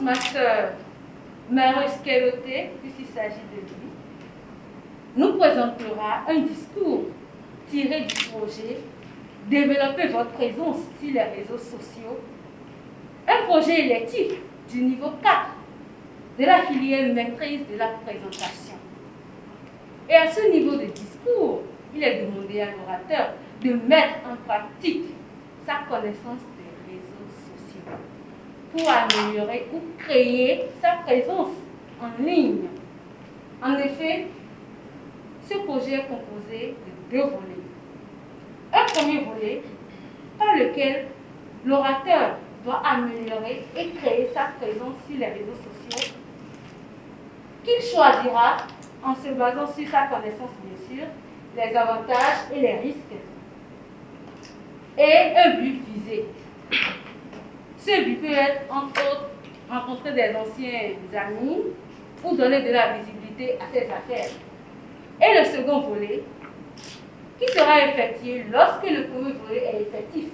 ma sœur Marius Keloté, puisqu'il s'agit de lui, nous présentera un discours tiré du projet Développer votre présence sur les réseaux sociaux, un projet électif du niveau 4 de la filière maîtrise de la présentation. Et à ce niveau de discours, il est demandé à l'orateur de mettre en pratique sa connaissance des réseaux sociaux pour améliorer ou créer sa présence en ligne. En effet, ce projet est composé de 2 volets. Un premier volet par lequel l'orateur doit améliorer et créer sa présence sur les réseaux sociaux, qu'il choisira en se basant sur sa connaissance, bien sûr, les avantages et les risques, et un but visé. Ce but peut être, entre autres, rencontrer des anciens amis ou donner de la visibilité à ses affaires. Et le second volet, qui sera effectué lorsque le premier volet est effectif.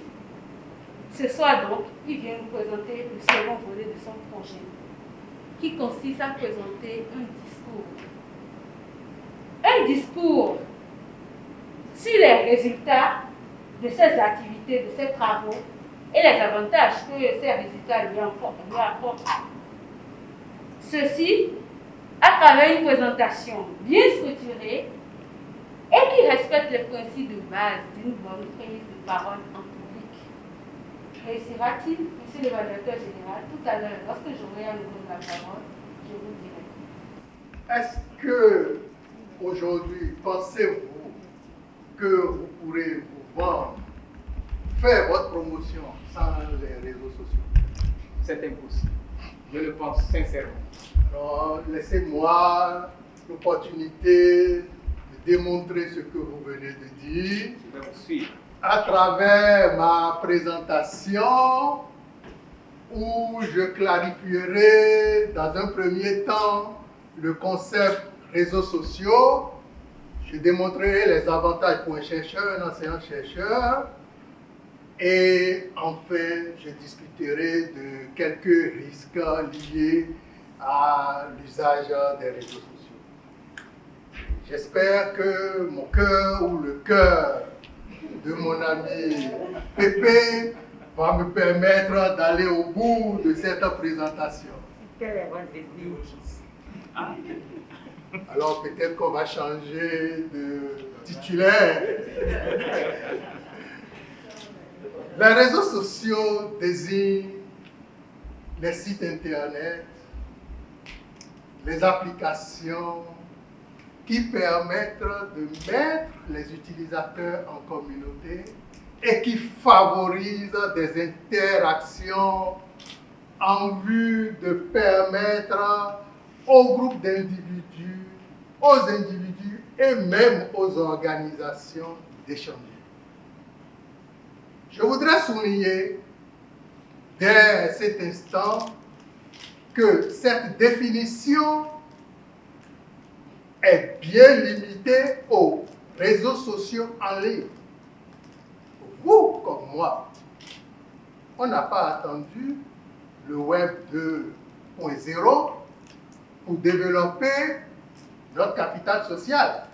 Ce soir donc, il vient nous présenter le second volet de son projet, qui consiste à présenter un discours. Un discours sur les résultats de ses activités, de ses travaux et les avantages que ces résultats lui apportent. Ceci à travers une présentation bien structurée et qui respecte les principes de base d'une bonne prise de parole en public. Réussira-t-il, monsieur l'évaluateur général? Tout à l'heure, lorsque j'aurai à nouveau la parole, je vous dirai. Est-ce que, aujourd'hui, pensez-vous que vous pourrez vous vendre, faire votre promotion sans les réseaux sociaux? C'est impossible. Je le pense sincèrement. Alors, laissez-moi l'opportunité de démontrer ce que vous venez de dire. Je vais vous suivre. À travers ma présentation, où je clarifierai dans un premier temps le concept réseaux sociaux, je démontrerai les avantages pour un chercheur, un enseignant-chercheur, et enfin, je discuterai de quelques risques liés à l'usage des réseaux sociaux. J'espère que mon cœur ou le cœur de mon ami Pépé va me permettre d'aller au bout de cette présentation. Alors peut-être qu'on va changer de titulaire. Les réseaux sociaux désignent les sites internet, les applications qui permettent de mettre les utilisateurs en communauté et qui favorisent des interactions en vue de permettre aux groupes d'individus, aux individus et même aux organisations d'échanger. Je voudrais souligner dès cet instant que cette définition est bien limitée aux réseaux sociaux en ligne. Vous, comme moi, on n'a pas attendu le Web 2.0 pour développer notre capital social.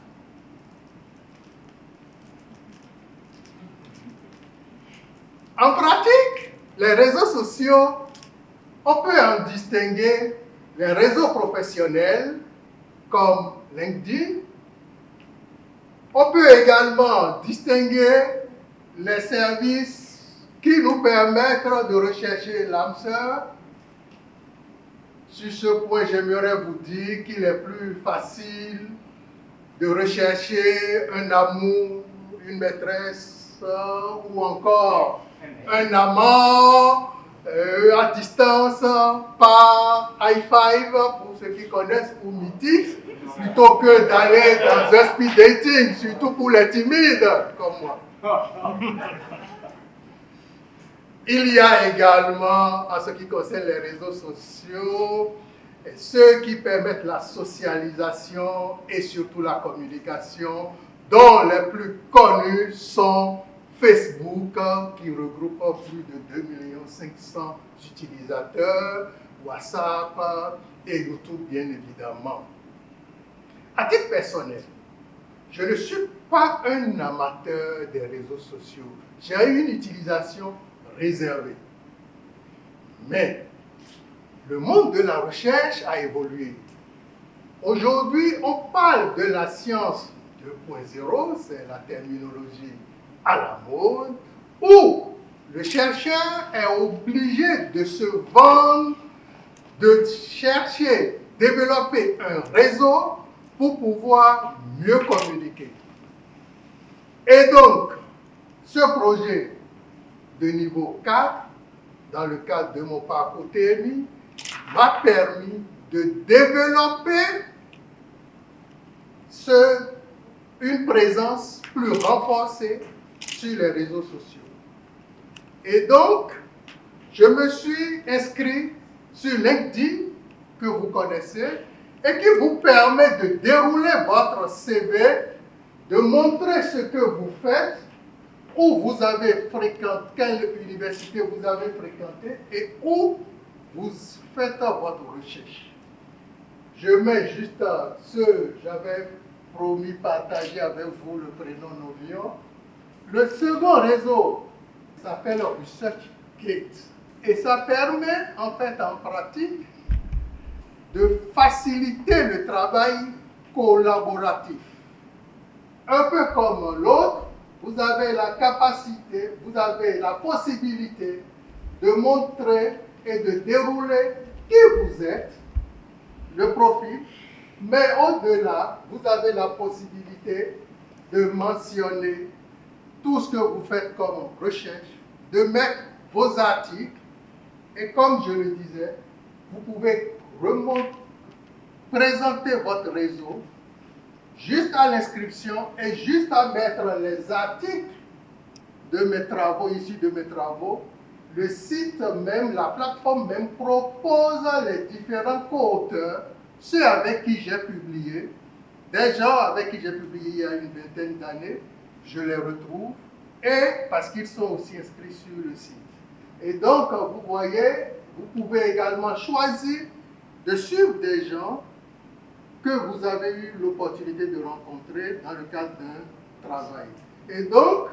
En pratique, les réseaux sociaux, on peut en distinguer les réseaux professionnels comme LinkedIn. On peut également distinguer les services qui nous permettent de rechercher l'âme sœur. Sur ce point, j'aimerais vous dire qu'il est plus facile de rechercher un amour, une maîtresse ou encore un amant à distance par i5 pour ceux qui connaissent ou Mythique, plutôt que d'aller dans un speed dating, surtout pour les timides comme moi. Il y a également, en ce qui concerne les réseaux sociaux, ceux qui permettent la socialisation et surtout la communication, dont les plus connus sont Facebook, qui regroupe plus de 2 500 000 utilisateurs, WhatsApp et YouTube, bien évidemment. À titre personnel, je ne suis pas un amateur des réseaux sociaux. J'ai une utilisation réservée. Mais le monde de la recherche a évolué. Aujourd'hui, on parle de la science 2.0, c'est la terminologie à la mode, où le chercheur est obligé de se vendre, de chercher, développer un réseau pour pouvoir mieux communiquer. Et donc, ce projet de niveau 4, dans le cadre de mon parcours TMI, m'a permis de développer une présence plus renforcée sur les réseaux sociaux. Et donc, je me suis inscrit sur LinkedIn, que vous connaissez, et qui vous permet de dérouler votre CV, de montrer ce que vous faites, où vous avez fréquenté, quelle université vous avez fréquenté, et où vous faites votre recherche. Je mets juste j'avais promis partager avec vous le prénom Novion. Le second réseau s'appelle ResearchGate. Et ça permet, en fait, en pratique, de faciliter le travail collaboratif. Un peu comme l'autre, vous avez la capacité, vous avez la possibilité de montrer et de dérouler qui vous êtes, le profil, mais au-delà, vous avez la possibilité de mentionner tout ce que vous faites comme recherche, de mettre vos articles, et comme je le disais, vous pouvez présenter votre réseau juste à l'inscription et juste à mettre les articles de mes travaux, issus de mes travaux. Le site même, la plateforme même propose les différents co-auteurs, ceux avec qui j'ai publié, des gens avec qui j'ai publié il y a une vingtaine d'années, je les retrouve, et parce qu'ils sont aussi inscrits sur le site. Et donc, vous voyez, vous pouvez également choisir de suivre des gens que vous avez eu l'opportunité de rencontrer dans le cadre d'un travail. Et donc,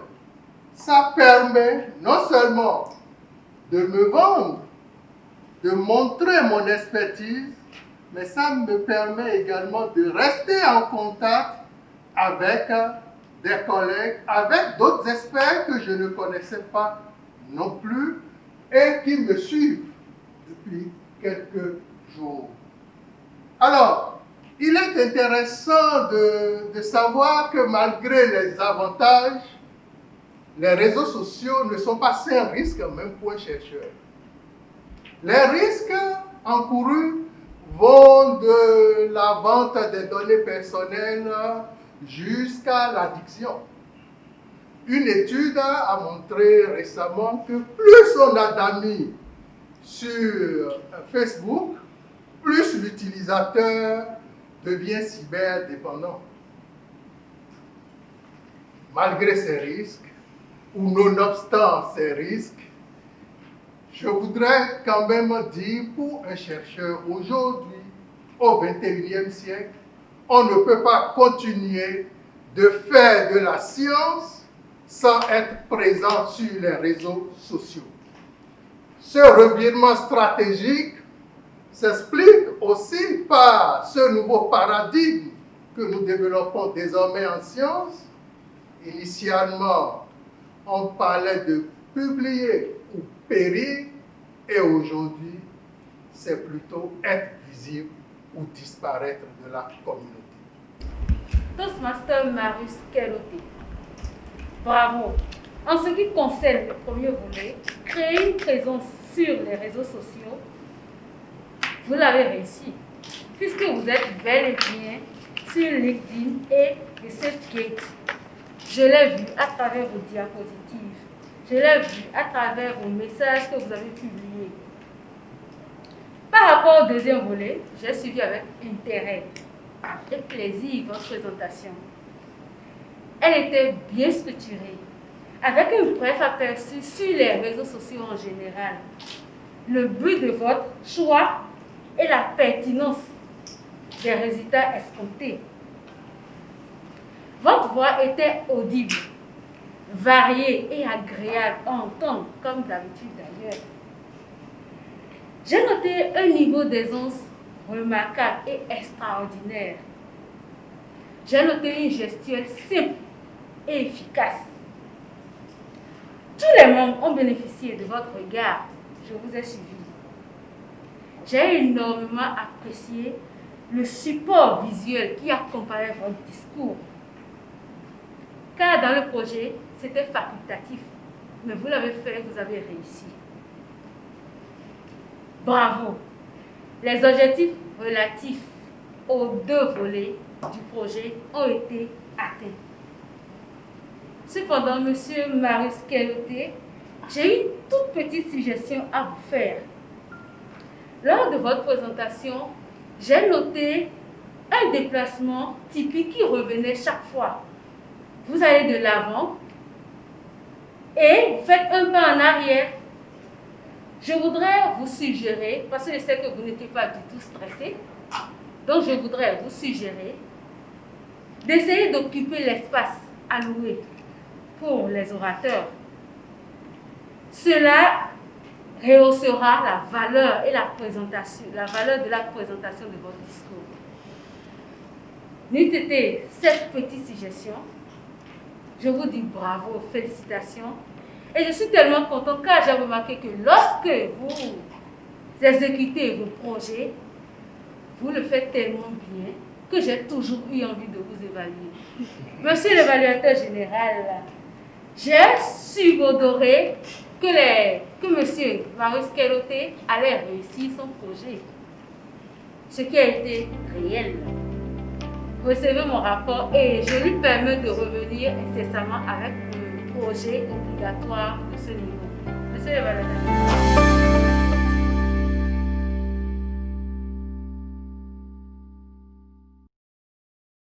ça permet non seulement de me vendre, de montrer mon expertise, mais ça me permet également de rester en contact avec des collègues, avec d'autres experts que je ne connaissais pas non plus et qui me suivent depuis quelques jours. Alors, il est intéressant de savoir que malgré les avantages, les réseaux sociaux ne sont pas sans risque, même pour un chercheur. Les risques encourus vont de la vente des données personnelles jusqu'à l'addiction. Une étude a montré récemment que plus on a d'amis sur Facebook, plus l'utilisateur devient cyberdépendant. Malgré ces risques, ou nonobstant ces risques, je voudrais quand même dire pour un chercheur aujourd'hui, au XXIe siècle, on ne peut pas continuer de faire de la science sans être présent sur les réseaux sociaux. Ce revirement stratégique s'explique aussi par ce nouveau paradigme que nous développons désormais en science. Initialement, on parlait de publier ou périr, et aujourd'hui, c'est plutôt être visible ou disparaître de la communauté. Toastmaster Marius Keloté, bravo. En ce qui concerne le premier volet, créer une présence sur les réseaux sociaux, vous l'avez réussi, puisque vous êtes bel et bien sur LinkedIn et ResearchGate. Je l'ai vu à travers vos diapositives. Je l'ai vu à travers vos messages que vous avez publiés. Par rapport au deuxième volet, j'ai suivi avec intérêt et plaisir votre présentation. Elle était bien structurée, avec un bref aperçu sur les réseaux sociaux en général. le but de votre choix et la pertinence des résultats escomptés. Votre voix était audible, variée et agréable à entendre, comme d'habitude d'ailleurs. J'ai noté un niveau d'aisance remarquable et extraordinaire. J'ai noté une gestuelle simple et efficace. Tous les membres ont bénéficié de votre regard. Je vous ai suivi. J'ai énormément apprécié le support visuel qui accompagnait votre discours. Car dans le projet, c'était facultatif. Mais vous l'avez fait, vous avez réussi. Bravo! Les objectifs relatifs aux 2 volets du projet ont été atteints. Cependant, Monsieur Marius Keloté, j'ai une toute petite suggestion à vous faire. Lors de votre présentation, j'ai noté un déplacement typique qui revenait chaque fois. Vous allez de l'avant et vous faites un pas en arrière. Je voudrais vous suggérer, parce que je sais que vous n'étiez pas du tout stressé, donc je voudrais vous suggérer d'essayer d'occuper l'espace alloué pour les orateurs. Cela rehaussera la valeur et la valeur de la présentation de votre discours. N'eût été cette petite suggestion, je vous dis bravo, félicitations. Et je suis tellement contente car j'ai remarqué que lorsque vous exécutez vos projets, vous le faites tellement bien que j'ai toujours eu envie de vous évaluer. Monsieur l'évaluateur général, j'ai subodoré que monsieur Marius Keloté allait réussir son projet. Ce qui a été réel. Recevez mon rapport et je lui permets de revenir incessamment avec le projet obligatoire de ce niveau. Monsieur l'évaluateur.